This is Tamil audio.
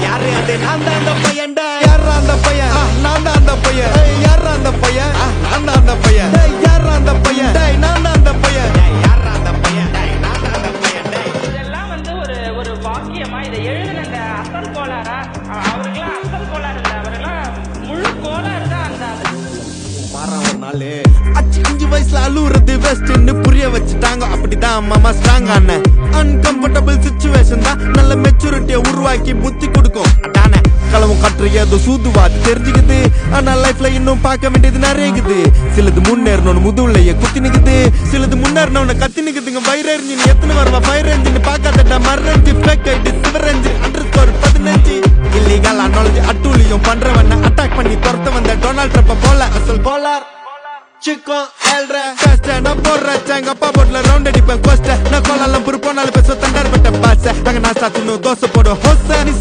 யாரு அது நான் தான் அந்த பையன்டா யாரா அந்த பையன் நான் தான் அந்த பையன் யாரா அந்த பையன் நான் தான் அந்த பையன் யாரா அந்த பையன் நான் தான் அந்த பையன் யாரா அந்த பையன் நான் தான் அந்த பையன் இதெல்லாம் வந்து ஒரு வாக்கியமா இதை எழுதுன அசல் கோளாரா அவருக்கெல்லாம் அசல் கோளாறு இல்லை அவரெல்லாம் முழு கோளாறு தான் அந்த அஞ்சு வயசுல அழுவுறது பெஸ்ட்னு புரிய வச்சுட்டாங்க அப்படிதான் மாமா ஸ்ட்ராங் ஆன அன்கம்ஃபர்டபிள் சிச்சுவேஷன் தான் நல்ல மெச்சூரிட்டியை உருவாக்கி புத்தி கொடுக்கும் அதானே களவும் கற்று ஏதோ சூதுவாது தெரிஞ்சுக்குது ஆனா லைஃப்ல இன்னும் பார்க்க வேண்டியது நிறையக்குது சிலது முன்னேறணும் முதுகுலையே குத்தி நிக்குது சிலது முன்னேறினவன கத்தி நிக்குதுங்க ஃபயர் என்ஜின் எத்தனை வருவா ஃபயர் என்ஜின் பார்க்காதடா மறந்து fake ID Sivaranju underscore 15 illegal analogy அட்டூழியம் பண்றவன அட்டாக் பண்ணி துரத்த வந்த டொனால்ட் ட்ரம்ப் போல அசல் polar Chico elre Kasta na porra changa pa botla round அடிப்பேன் கோஸ்ட நான் கோலாலம் புரு போனாலும் பேச தண்டர் பட்ட பாச அங்க நான் சாத்துணும் தோசை போட ஹோச நீ